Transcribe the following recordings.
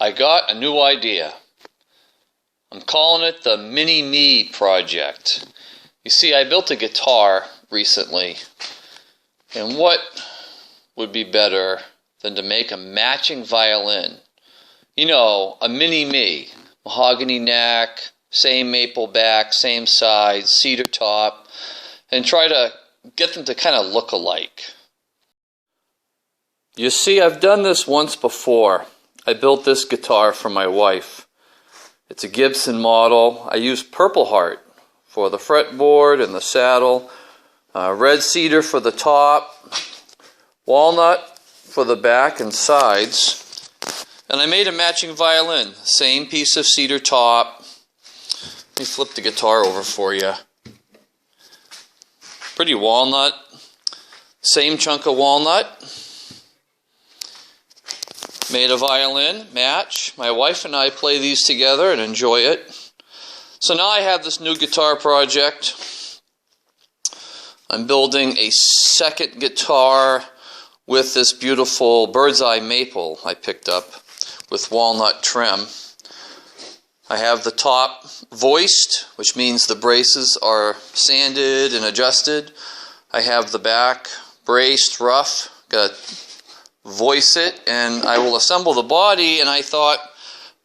I got a new idea. I'm calling it the Mini-Me project. You see, I built a guitar recently, and what would be better than to make a matching violin? You know, a Mini-Me, mahogany neck, same maple back, same size, cedar top, and try to get them to kind of look alike. You see, I've done this once before. I built this guitar for my wife. It's a Gibson model. I used Purple Heart for the fretboard and the saddle, red cedar for the top, walnut for the back and sides, and I made a matching violin. Same piece of cedar top. Let me flip the guitar over for you. Pretty walnut. Same chunk of walnut. Made a violin, match. My wife and I play these together and enjoy it. So now I have this new guitar project. I'm building a second guitar with this beautiful bird's eye maple I picked up with walnut trim. I have the top voiced, which means the braces are sanded and adjusted. I have the back braced rough. Got voice it, and I will assemble the body, and I thought,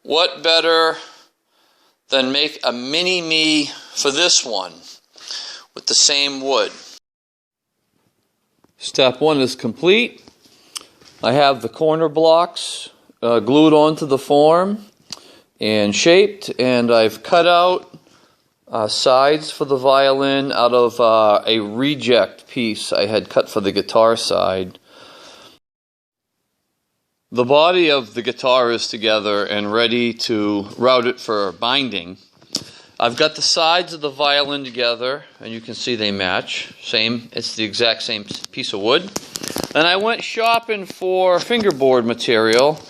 what better than make a Mini-Me for this one with the same wood. Step one is complete. I have the corner blocks glued onto the form and shaped, and I've cut out sides for the violin out of a reject piece I had cut for the guitar side. The body of the guitar is together and ready to route it for binding. I've got the sides of the violin together, and you can see they match. Same, it's the exact same piece of wood. And I went shopping for fingerboard material,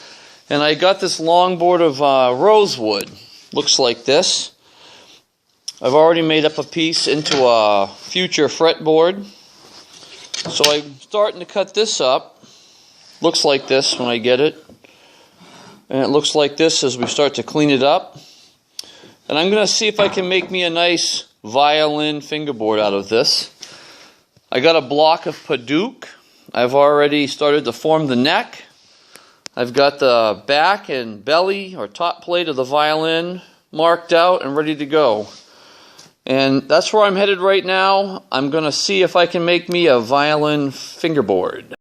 and I got this long board of rosewood. Looks like this. I've already made up a piece into a future fretboard. So I'm starting to cut this up. Looks like this when I get it, and it looks like this as we start to clean it up. And I'm going to see if I can make me a nice violin fingerboard out of this. I got a block of Paduke. I've already started to form the neck. I've got the back and belly or top plate of the violin marked out and ready to go. And that's where I'm headed right now. I'm going to see if I can make me a violin fingerboard.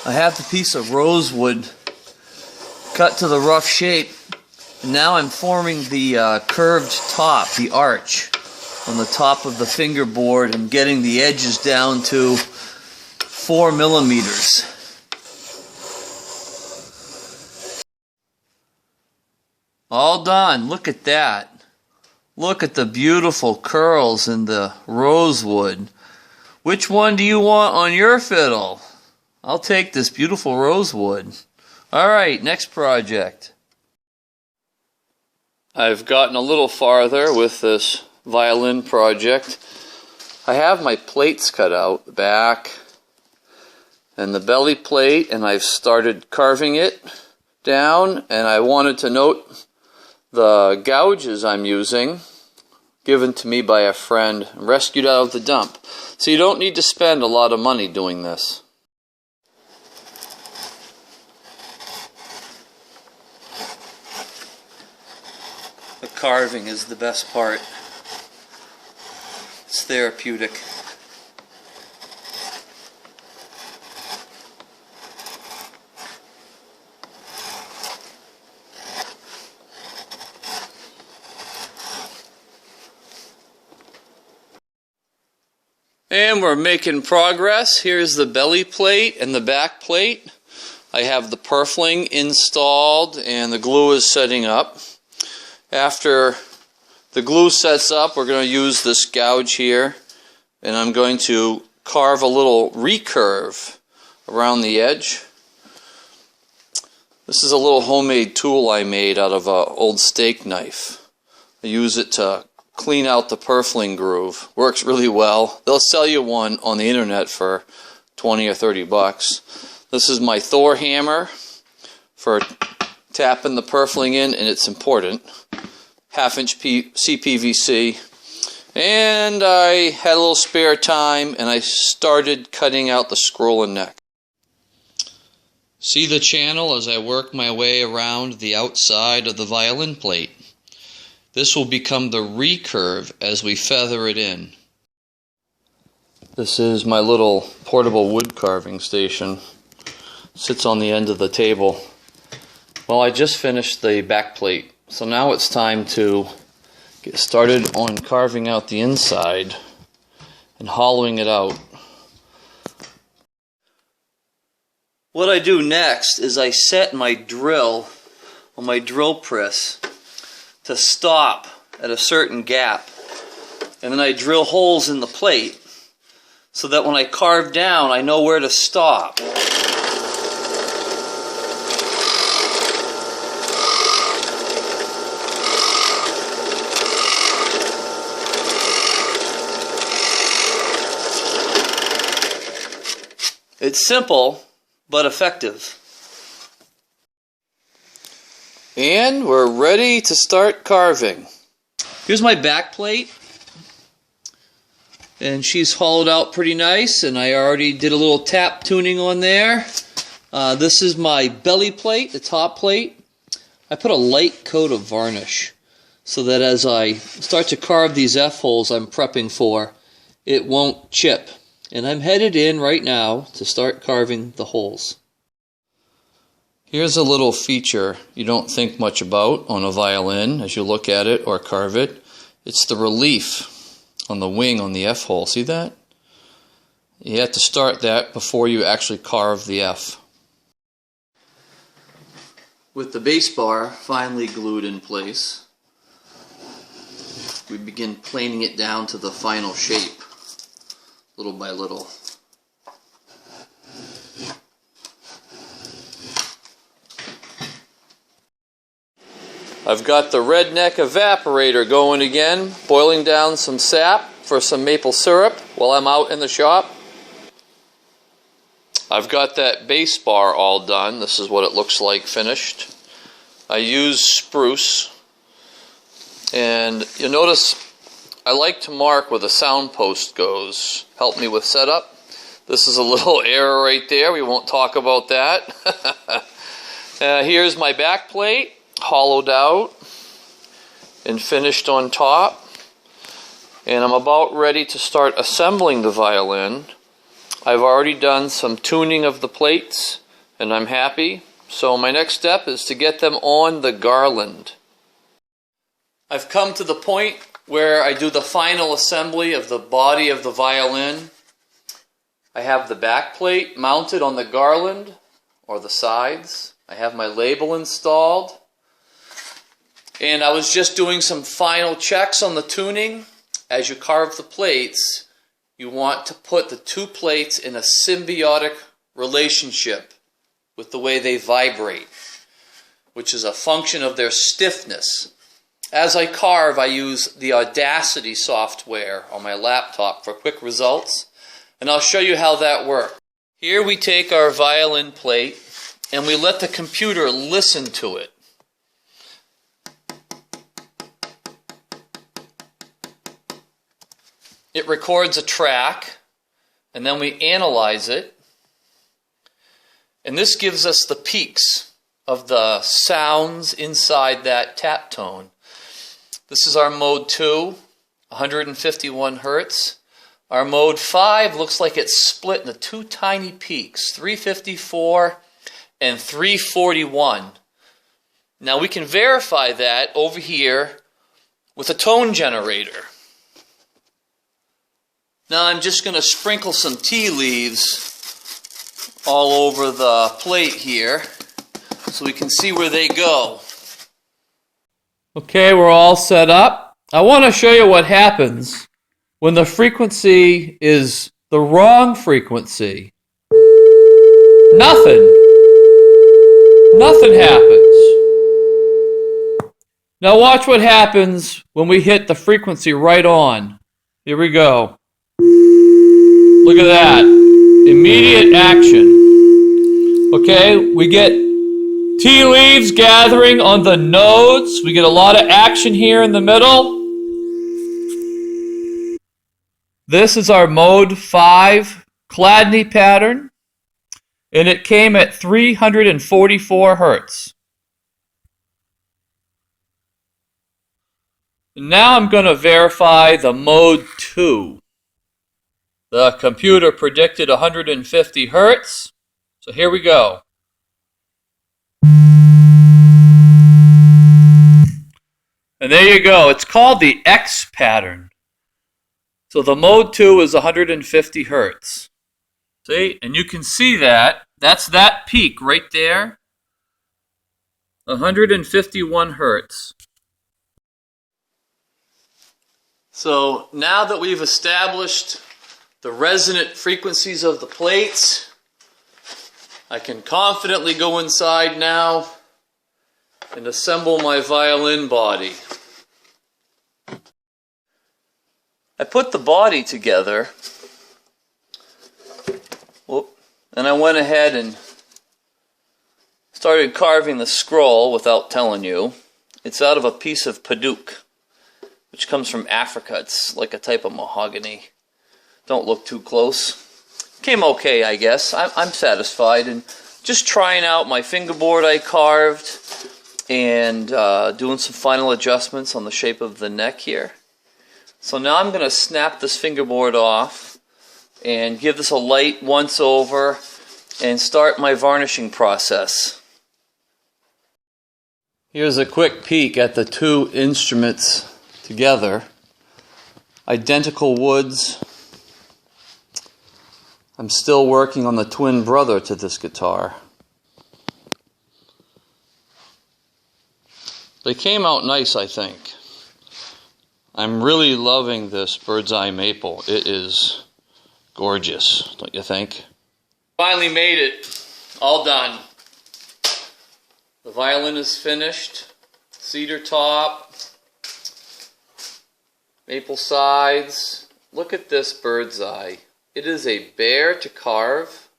I have the piece of rosewood cut to the rough shape, and now I'm forming the curved top, the arch, on the top of the fingerboard and getting the edges down to 4 millimeters. All done. Look at that. Look at the beautiful curls in the rosewood. Which one do you want on your fiddle? I'll take this beautiful rosewood. Alright, next project. I've gotten a little farther with this violin project. I have my plates cut out, the back and the belly plate, and I've started carving it down, and I wanted to note the gouges I'm using, given to me by a friend, rescued out of the dump. So you don't need to spend a lot of money doing this. The carving is the best part. It's therapeutic. And we're making progress. Here's the belly plate and the back plate. I have the purfling installed and the glue is setting up. After the glue sets up, we're going to use this gouge here, and I'm going to carve a little recurve around the edge. This is a little homemade tool I made out of an old steak knife. I use it to clean out the purfling groove. Works really well. They'll sell you one on the internet for 20 or 30 bucks. This is my Thor hammer for tapping the purfling in, and it's important. 1/2 inch CPVC. And I had a little spare time, and I started cutting out the scroll and neck. See the channel as I work my way around the outside of the violin plate. This will become the recurve as we feather it in. This is my little portable wood carving station. Sits on the end of the table. Well, I just finished the back plate, so now it's time to get started on carving out the inside and hollowing it out. What I do next is I set my drill on my drill press to stop at a certain gap, and then I drill holes in the plate so that when I carve down I know where to stop. It's simple, but effective. And we're ready to start carving. Here's my back plate. And she's hollowed out pretty nice, and I already did a little tap tuning on there. This is my belly plate, the top plate. I put a light coat of varnish so that as I start to carve these F-holes I'm prepping for, it won't chip. And I'm headed in right now to start carving the holes. Here's a little feature you don't think much about on a violin as you look at it or carve it. It's the relief on the wing on the F-hole. See that? You have to start that before you actually carve the F. With the bass bar finally glued in place, we begin planing it down to the final shape. Little by little. I've got the redneck evaporator going again, boiling down some sap for some maple syrup while I'm out in the shop. I've got that bass bar all done. This is what it looks like finished. I use spruce, and you'll notice I like to mark where the sound post goes. Help me with setup. This is a little error right there. We won't talk about that. Here's my back plate, hollowed out and finished on top. And I'm about ready to start assembling the violin. I've already done some tuning of the plates, and I'm happy. So my next step is to get them on the garland. I've come to the point where I do the final assembly of the body of the violin. I have the back plate mounted on the garland or the sides. I have my label installed. And I was just doing some final checks on the tuning. As you carve the plates, you want to put the two plates in a symbiotic relationship with the way they vibrate, which is a function of their stiffness. As I carve, I use the Audacity software on my laptop for quick results, and I'll show you how that works. Here we take our violin plate, and we let the computer listen to it. It records a track, and then we analyze it, and this gives us the peaks of the sounds inside that tap tone. This is our mode 2, 151 hertz. Our mode 5 looks like it's split into two tiny peaks, 354 and 341. Now we can verify that over here with a tone generator. Now I'm just going to sprinkle some tea leaves all over the plate here so we can see where they go. Okay, we're all set up. I want to show you what happens when the frequency is the wrong frequency. Nothing happens. Now watch what happens when we hit the frequency right on. Here we go. Look at that. Immediate action. Okay, we get tea leaves gathering on the nodes. We get a lot of action here in the middle. This is our mode 5 Chladni pattern, and it came at 344 hertz. Now I'm going to verify the mode 2. The computer predicted 150 hertz, so here we go. And there you go. It's called the X pattern. So the mode 2 is 150 hertz. See? And you can see that. That's that peak right there. 151 hertz. So now that we've established the resonant frequencies of the plates, I can confidently go inside now and assemble my violin body. I put the body together, and I went ahead and started carving the scroll without telling you. It's out of a piece of paduk, which comes from Africa. It's like a type of mahogany. Don't look too close. Came okay, I guess. I'm satisfied, and just trying out my fingerboard I carved and doing some final adjustments on the shape of the neck here. So now I'm going to snap this fingerboard off and give this a light once over and start my varnishing process. Here's a quick peek at the two instruments together. Identical woods. I'm still working on the twin brother to this guitar. They came out nice, I think. I'm really loving this bird's eye maple. It is gorgeous, don't you think? Finally made it. All done. The violin is finished. Cedar top. Maple sides. Look at this bird's eye. It is a bear to carve,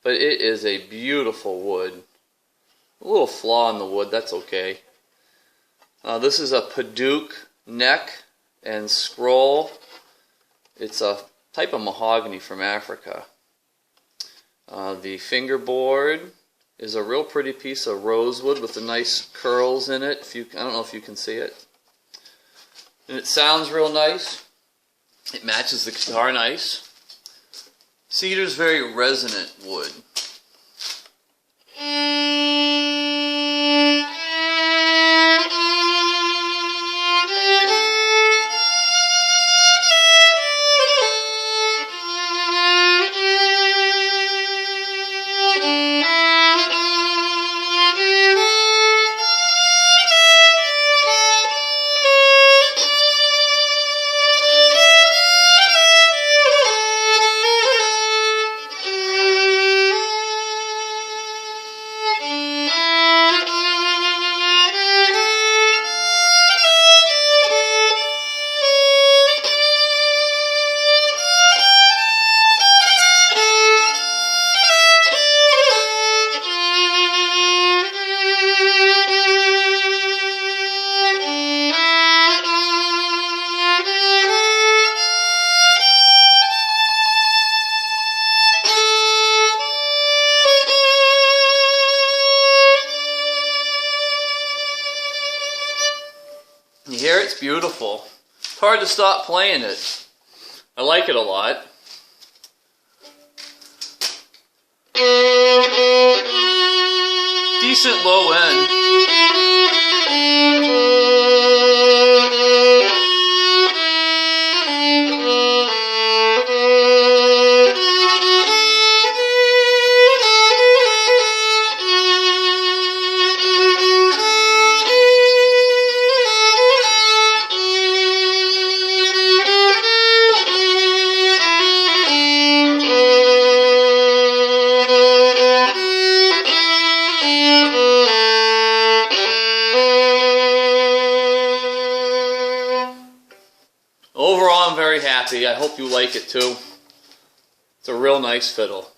but it is a beautiful wood. A little flaw in the wood, that's okay. This is a paduk neck and scroll. It's a type of mahogany from Africa. The fingerboard is a real pretty piece of rosewood with the nice curls in it. I don't know if you can see it. And it sounds real nice. It matches the guitar nice. Cedar's very resonant wood. You hear it? It's beautiful. It's hard to stop playing it. I like it a lot. Decent low end. Overall, I'm very happy. I hope you like it too. It's a real nice fiddle.